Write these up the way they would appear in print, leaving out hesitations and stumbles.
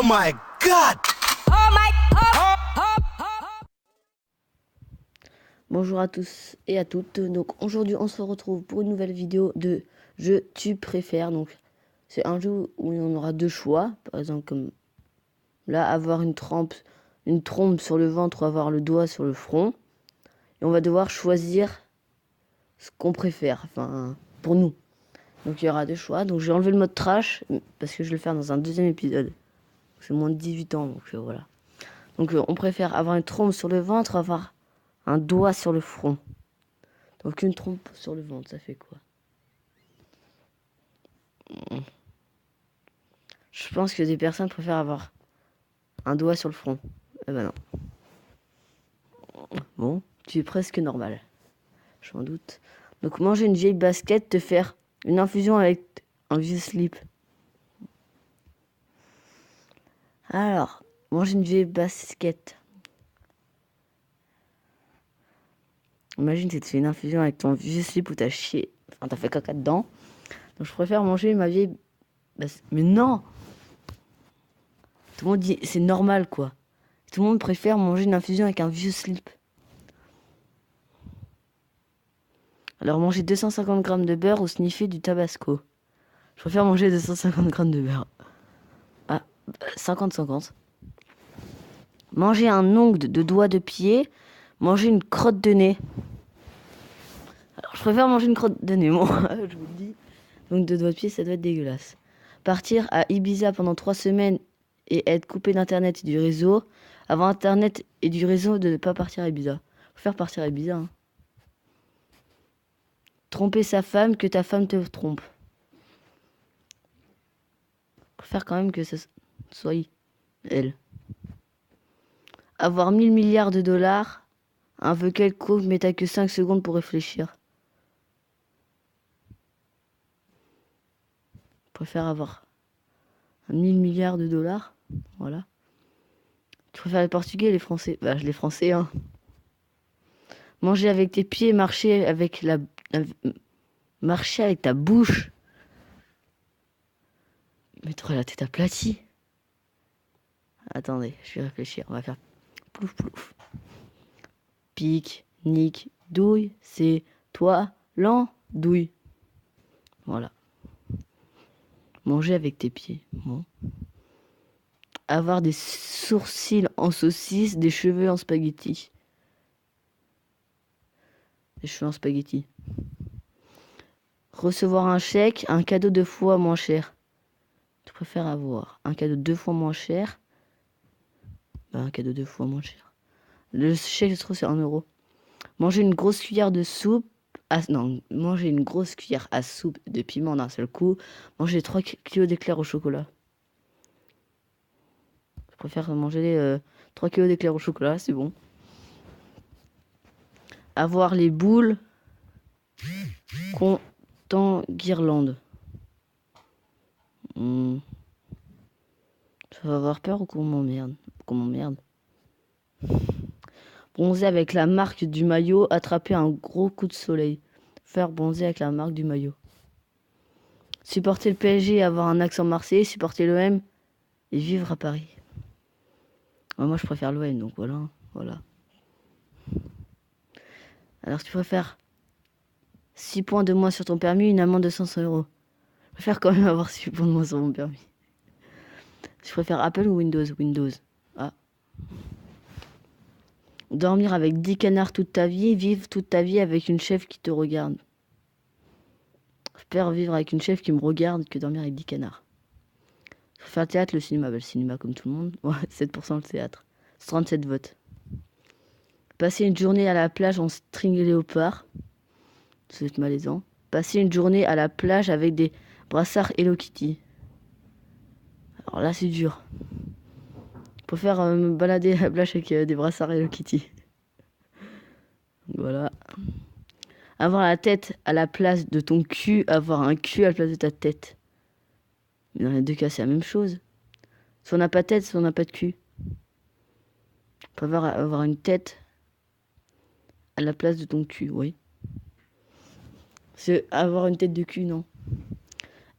my God! Bonjour à tous et à toutes. Donc aujourd'hui on se retrouve pour une nouvelle vidéo de jeu tu préfères. Donc c'est un jeu où on aura deux choix. Par exemple comme là avoir une trompe sur le ventre ou avoir le doigt sur le front. Et on va devoir choisir ce qu'on préfère. Enfin pour nous. Donc il y aura deux choix. Donc j'ai enlevé le mode trash parce que je vais le faire dans un deuxième épisode. C'est moins de 18 ans donc voilà. Donc on préfère avoir une trompe sur le ventre, avoir un doigt sur le front. Donc une trompe sur le ventre, ça fait quoi? Je pense que des personnes préfèrent avoir un doigt sur le front. Eh ben non. Bon, tu es presque normal. Je m'en doute. Donc manger une vieille basket, te faire une infusion avec un vieux slip. Alors, manger une vieille basket. Imagine, tu te fais une infusion avec ton vieux slip où t'as chié. Enfin, t'as fait caca dedans. Donc je préfère manger ma vieille basket. Mais non! Tout le monde dit, c'est normal quoi. Tout le monde préfère manger une infusion avec un vieux slip. Alors manger 250 grammes de beurre ou sniffer du tabasco. Je préfère manger 250 grammes de beurre. Ah, 50-50. Manger un ongle de doigt de pied. Manger une crotte de nez. Alors je préfère manger une crotte de nez, moi, je vous le dis. Donc de doigt de pied, ça doit être dégueulasse. Partir à Ibiza pendant 3 semaines et être coupé d'internet et du réseau. Avoir internet et du réseau de ne pas partir à Ibiza. Faut faire partir à Ibiza. Hein. Tromper sa femme, que ta femme te trompe. Faut faire quand même que ce soit elle. Avoir 1000 milliards de dollars. Un vœu quelconque, mais t'as que 5 secondes pour réfléchir. Je préfère avoir 1000 milliards de dollars. Voilà. Tu préfères les Portugais et les Français? Bah, les Français, hein. Manger avec tes pieds, marcher avec marcher avec ta bouche. Mais t'aurais la tête aplatie. Attendez, je vais réfléchir. On va faire plouf plouf. Pique, nique, douille, c'est toi, l'andouille. Voilà. Manger avec tes pieds. Bon. Avoir des sourcils en saucisse, des cheveux en spaghetti. Des cheveux en spaghetti. Recevoir un chèque, un cadeau 2 fois moins cher. Tu préfères avoir un cadeau 2 fois moins cher? Bah, un cadeau 2 fois moins cher. Le chèque, je trouve, c'est 1 euro. Manger une grosse cuillère de soupe. Non, manger une grosse cuillère à soupe de piment d'un seul coup. Manger 3 kilos d'éclairs au chocolat. Je préfère manger 3 kilos d'éclairs au chocolat, c'est bon. Avoir les boules content guirlande. Ça va avoir peur ou qu'on m'emmerde? Qu'on m'emmerde. Bronzer avec la marque du maillot, attraper un gros coup de soleil. Faire bronzer avec la marque du maillot. Supporter le PSG et avoir un accent marseillais, supporter l'OM et vivre à Paris. Ouais, moi je préfère l'OM, donc voilà. Alors tu préfères 6 points de moins sur ton permis, une amende de 500 euros. Je préfère quand même avoir 6 points de moins sur mon permis. Je préfère Apple ou Windows? Windows. Ah. Dormir avec 10 canards toute ta vie, vivre toute ta vie avec une chef qui te regarde. Je préfère vivre avec une chef qui me regarde que dormir avec 10 canards. Je préfère le théâtre, le cinéma. Bah, le cinéma comme tout le monde. Ouais, 7% le théâtre. 37 votes. Passer une journée à la plage en string léopard. Ça va être malaisant. Passer une journée à la plage avec des brassards Hello Kitty. Alors là, c'est dur. Je préfère me balader à la plage avec des brassards Hello Kitty. Voilà. Avoir la tête à la place de ton cul, avoir un cul à la place de ta tête. Mais dans les deux cas, c'est la même chose. Soit on n'a pas de tête, soit on n'a pas de cul. On peut avoir une tête à la place de ton cul, oui. C'est avoir une tête de cul, non.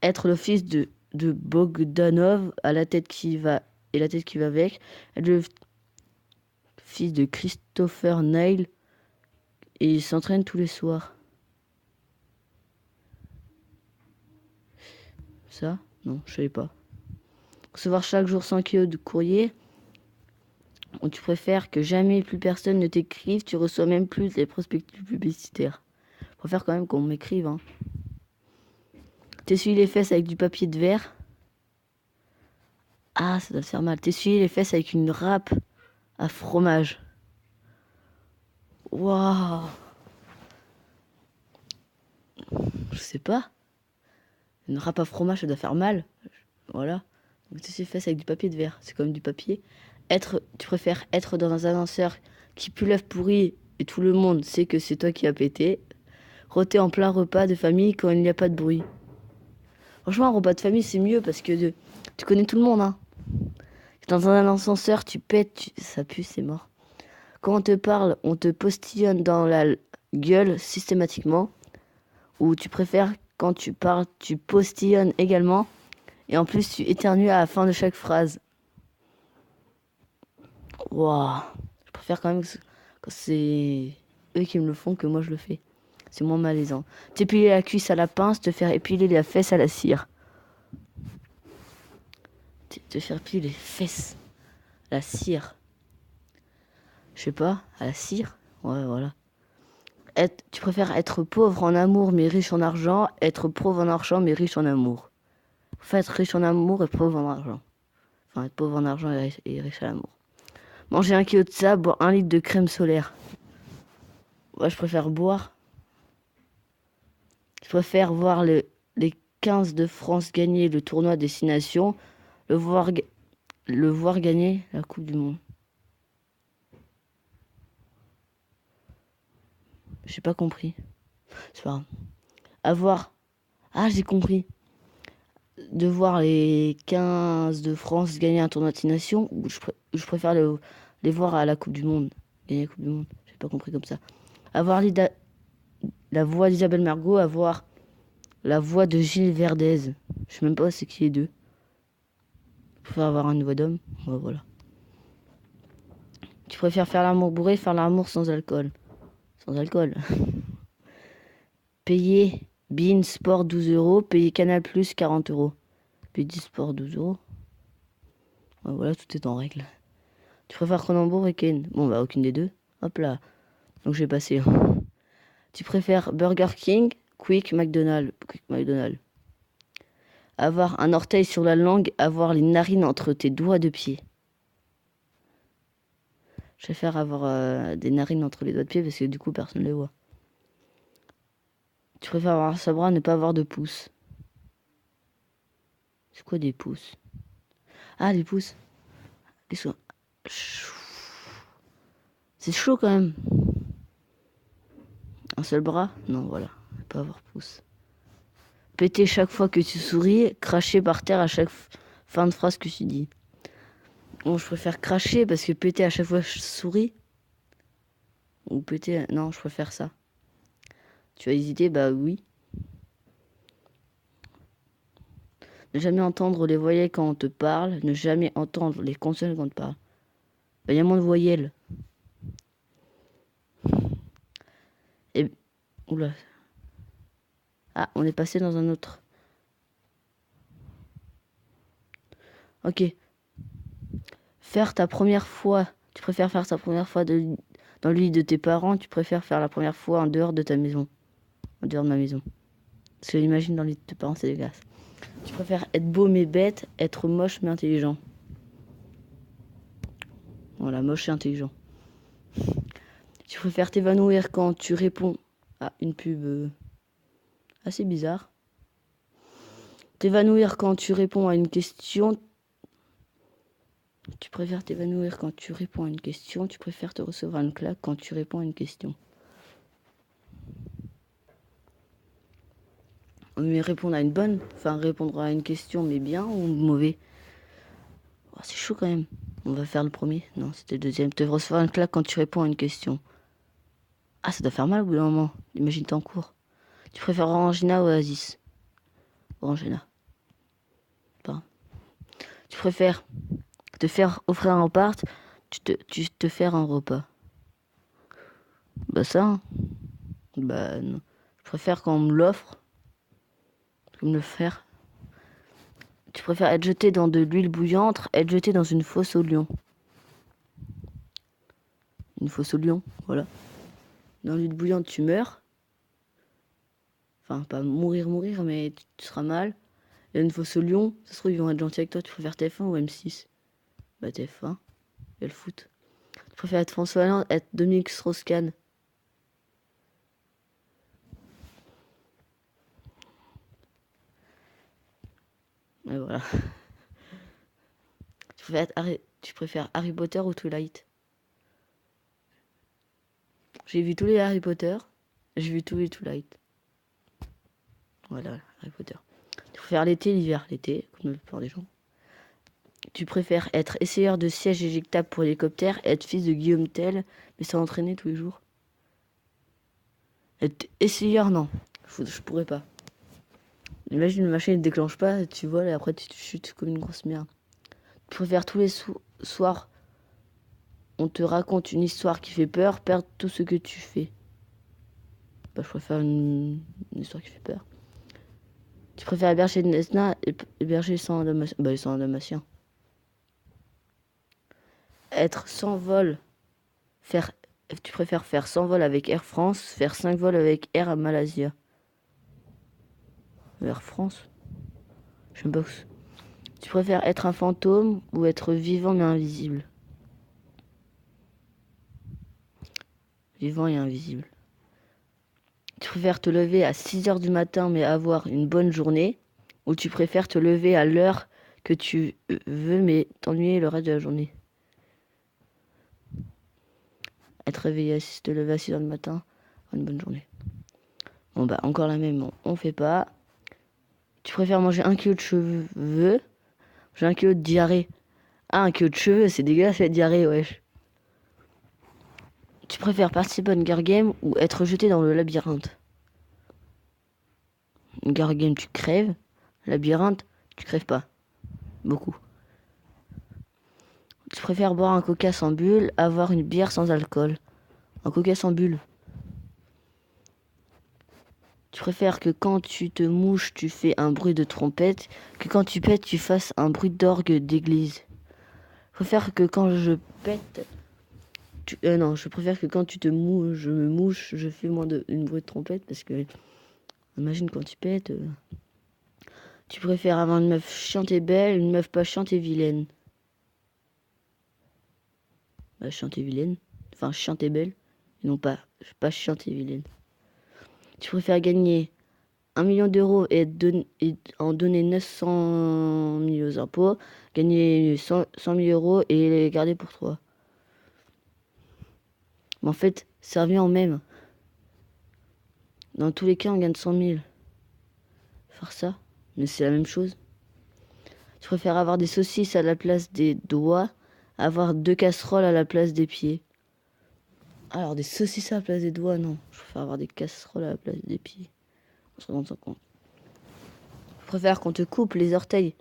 Être le fils de Bogdanov à la tête qui va et la tête qui va avec. Le fils de Christopher Nile et il s'entraîne tous les soirs. Ça? Non, je savais pas. Recevoir chaque jour 100 kilos de courrier. Ou tu préfères que jamais plus personne ne t'écrive, tu reçois même plus les prospectus publicitaires. Je préfère quand même qu'on m'écrive. Hein. T'essuies les fesses avec du papier de verre. Ah, ça doit te faire mal. T'essuies les fesses avec une râpe à fromage. Waouh. Je sais pas. Une râpe à fromage, ça doit faire mal. Voilà. Donc t'essuies les fesses avec du papier de verre. C'est comme du papier. Tu préfères être dans un ascenseur qui pue l'œuf pourri et tout le monde sait que c'est toi qui as pété. Rôter en plein repas de famille quand il n'y a pas de bruit. Franchement, un repas de famille, c'est mieux parce que tu connais tout le monde. Hein. Dans un ascenseur, tu pètes, ça pue, c'est mort. Quand on te parle, on te postillonne dans la gueule systématiquement. Ou tu préfères, quand tu parles, tu postillonnes également. Et en plus, tu éternues à la fin de chaque phrase. Waouh. Je préfère quand même quand c'est eux qui me le font que moi je le fais. C'est moins malaisant. T'épiler la cuisse à la pince, te faire épiler la fesse à la cire. Te faire épiler les fesses à la cire. Je sais pas, à la cire. Ouais, voilà. Tu préfères être pauvre en amour mais riche en argent, être pauvre en argent mais riche en amour. Enfin, être riche en amour et pauvre en argent. Enfin, être pauvre en argent et riche en amour. Manger 1 kilo de sable, boire 1 litre de crème solaire. Ouais, je préfère boire. Je préfère voir les 15 de France gagner le tournoi Destination, le voir gagner la Coupe du Monde. J'ai pas compris. C'est pas grave. Avoir... Ah, j'ai compris. De voir les 15 de France gagner un tournoi Destination, ou je préfère les voir à la Coupe du Monde. Gagner la Coupe du Monde. J'ai pas compris comme ça. Avoir la voix d'Isabelle Margot, avoir la voix de Gilles Verdez. Je sais même pas c'est qui les deux. Je préfère avoir une voix d'homme. Ouais, voilà. Tu préfères faire l'amour bourré, faire l'amour sans alcool. Sans alcool. Payer Bein Sport 12 euros, payer Canal Plus 40 euros. Payer Sport 12 euros. Ouais, voilà, tout est en règle. Tu préfères Cronenbourg et Ken? Bon, bah, aucune des deux. Hop là. Donc, j'ai passé. Tu préfères Burger King, Quick, McDonald's. Quick, McDonald's. Avoir un orteil sur la langue, avoir les narines entre tes doigts de pied. Je préfère avoir des narines entre les doigts de pied parce que du coup, personne ne les voit. Tu préfères avoir un bras, ne pas avoir de pouces. C'est quoi des pouces? Ah, des pouces. C'est chaud quand même. Un seul bras? Non, voilà. Ne pas avoir pouce. Péter chaque fois que tu souris, cracher par terre à chaque fin de phrase que tu dis. Bon, je préfère cracher parce que péter à chaque fois que je souris. Ou péter... Non, je préfère ça. Tu as hésité? Bah oui. Ne jamais entendre les voyelles quand on te parle. Ne jamais entendre les consonnes quand on te parle. Bah, y a moins de voyelles. Et... Oula. Ah, on est passé dans un autre. Ok. Faire ta première fois. Tu préfères faire ta première fois dans le lit de tes parents. Tu préfères faire la première fois en dehors de ta maison. En dehors de ma maison. Parce que imagine dans le lit de tes parents, c'est dégueulasse. Tu préfères être beau mais bête, être moche mais intelligent. Voilà, moche et intelligent. Tu préfères t'évanouir quand tu réponds à une pub assez bizarre. T'évanouir quand tu réponds à une question. Tu préfères t'évanouir quand tu réponds à une question. Tu préfères te recevoir une claque quand tu réponds à une question. Mais répondre à une bonne, enfin répondre à une question mais bien ou mauvais. Oh, c'est chaud quand même. On va faire le premier. Non, c'était le deuxième. Te recevoir une claque quand tu réponds à une question. Ah, ça doit faire mal au bout d'un moment. Imagine t'es en cours. Tu préfères Orangina ou Oasis? Orangina. Pas. Tu préfères Te faire offrir un appart, tu te faire un repas. Bah ça, hein. Bah non. Je préfère quand on me l'offre que me le faire. Tu préfères être jeté dans de l'huile bouillante, être jeté dans une fosse au lion. Une fosse au lion, voilà. Dans l'huile bouillante, tu meurs. Enfin, pas mourir, mais tu seras mal. Et une fosse au lion, ça se trouve, ils vont être gentils avec toi. Tu préfères TF1 ou M6? Bah TF1 et le foot. Tu préfères être François Hollande, être Dominique Strauss-Kahn? Et voilà. Tu préfères Harry Potter ou Twilight? J'ai vu tous les Harry Potter. J'ai vu tous les Twilight. Voilà, Harry Potter. Tu préfères l'été, l'hiver? L'été, comme la plupart des gens. Tu préfères être essayeur de siège éjectable pour hélicoptère, être fils de Guillaume Tell, mais sans entraîner tous les jours? Être essayeur, non. Je pourrais pas. Imagine le machin ne déclenche pas, tu voles et après tu te chutes comme une grosse merde. Tu préfères tous les soirs, on te raconte une histoire qui fait peur, perdre tout ce que tu fais? Bah, je préfère une histoire qui fait peur. Tu préfères héberger de Nesna et héberger sans Damasien? Bah, sans Damasien. Être sans vol, tu préfères faire 100 vols avec Air France, faire 5 vols avec Air Malaysia? Air France? Je sais pas. Tu préfères être un fantôme ou être vivant mais invisible? Vivant et invisible. Tu préfères te lever à 6h du matin mais avoir une bonne journée, ou tu préfères te lever à l'heure que tu veux mais t'ennuyer le reste de la journée? Être réveillé à te lever à 6h du matin, une bonne journée. Bon bah encore la même, on fait pas. Tu préfères manger 1 kilo de cheveux, manger 1 kilo de diarrhée? Ah, 1 kilo de cheveux, c'est dégueulasse la diarrhée, wesh. Tu préfères participer à une Hunger Game ou être jeté dans le labyrinthe? Une Hunger Game, tu crèves. Labyrinthe, tu crèves pas. Beaucoup. Tu préfères boire un coca sans bulle, avoir une bière sans alcool? Un coca sans bulle. Tu préfères que quand tu te mouches, tu fais un bruit de trompette, que quand tu pètes, tu fasses un bruit d'orgue d'église? Je préfère que quand je pète... non, je préfère que quand je me mouche, je fais moins une bruit de trompette parce que... Imagine quand tu pètes... Tu préfères avoir une meuf chiante et belle, une meuf pas chiante et vilaine? Bah, chiante et vilaine. Enfin, chiante et belle. Et non pas chiante et vilaine. Tu préfères gagner 1 million d'euros et en donner 900 000 aux impôts, gagner 100 000 euros et les garder pour toi? Mais en fait, ça revient en même. Dans tous les cas, on gagne 100 000. Faire ça, mais c'est la même chose. Tu préfères avoir des saucisses à la place des doigts, avoir 2 casseroles à la place des pieds? Alors, des saucisses à la place des doigts, non. Je préfère avoir des casseroles à la place des pieds. On se rend compte. Je préfère qu'on te coupe les orteils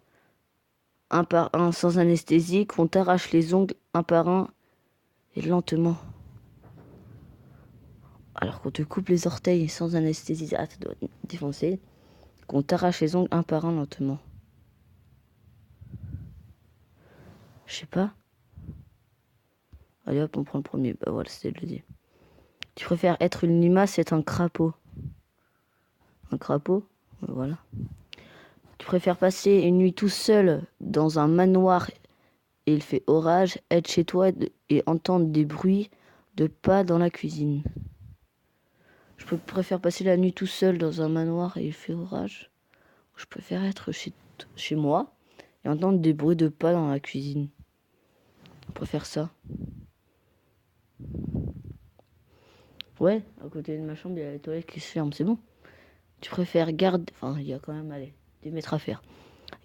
un par un sans anesthésie, qu'on t'arrache les ongles un par un et lentement. Alors qu'on te coupe les orteils sans anesthésie, ça doit défoncer. Qu'on t'arrache les ongles un par un lentement. Je sais pas. Allez hop, on prend le premier. Bah voilà, c'était le deuxième. Tu préfères être une limace, être un crapaud? Un crapaud? Voilà. Tu préfères passer une nuit tout seul dans un manoir et il fait orage, être chez toi et entendre des bruits de pas dans la cuisine? Je préfère passer la nuit tout seul dans un manoir et il fait orage. Je préfère être chez moi et entendre des bruits de pas dans la cuisine. Je préfère ça. Ouais, à côté de ma chambre, il y a les toilettes qui se ferment, c'est bon. Tu préfères garder... Enfin, il y a quand même, allez, des mètres à faire.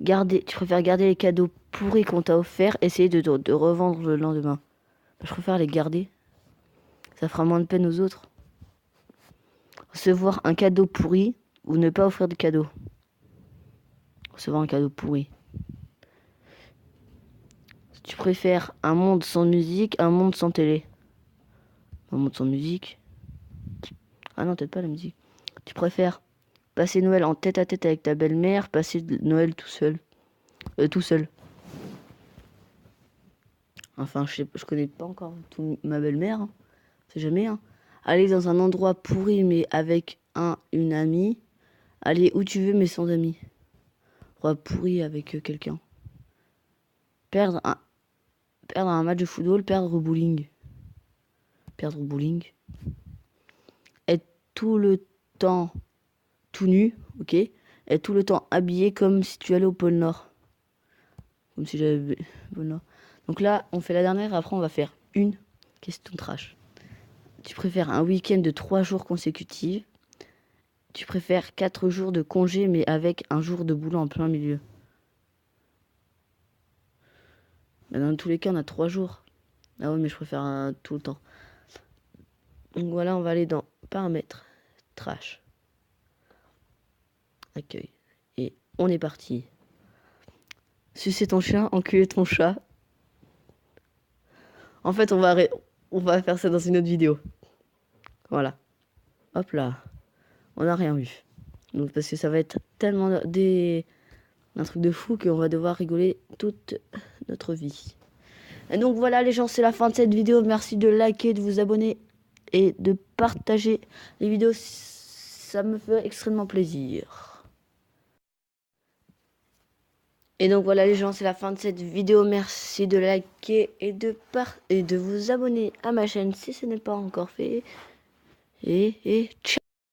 Tu préfères garder les cadeaux pourris qu'on t'a offerts, essayer de revendre le lendemain? Je préfère les garder. Ça fera moins de peine aux autres. Recevoir un cadeau pourri ou ne pas offrir de cadeau? Recevoir un cadeau pourri. préfères un monde sans musique, un monde sans télé? Un monde sans musique. Ah non, peut-être pas la musique. Tu préfères passer Noël en tête à tête avec ta belle-mère, passer Noël tout seul? Tout seul. Enfin, je connais pas encore ma belle-mère. Hein. C'est jamais. Hein. Aller dans un endroit pourri mais avec une amie. Aller où tu veux mais sans amis. Endroit pourri avec quelqu'un. Perdre un match de football, perdre au bowling. Perdre au bowling. Être tout le temps tout nu, ok. Être tout le temps habillé comme si tu allais au pôle Nord. Comme si j'avais au pôle Nord. Donc là, on fait la dernière, après on va faire une question trash. Tu préfères un week-end de 3 jours consécutifs? Tu préfères 4 jours de congé mais avec un jour de boulot en plein milieu? Bah dans tous les cas, on a 3 jours. Ah ouais, mais je préfère tout le temps. Donc voilà, on va aller dans paramètres, trash, accueil. Et on est parti. Sucer ton chien, enculer ton chat. En fait, on va faire ça dans une autre vidéo. Voilà. Hop là. On n'a rien vu. Donc parce que ça va être tellement un truc de fou qu'on va devoir rigoler toute notre vie. Et donc voilà les gens, c'est la fin de cette vidéo. Merci de liker, de vous abonner et de partager les vidéos. Ça me fait extrêmement plaisir. Et donc voilà les gens, c'est la fin de cette vidéo. Merci de liker et de vous abonner à ma chaîne si ce n'est pas encore fait. Et ciao.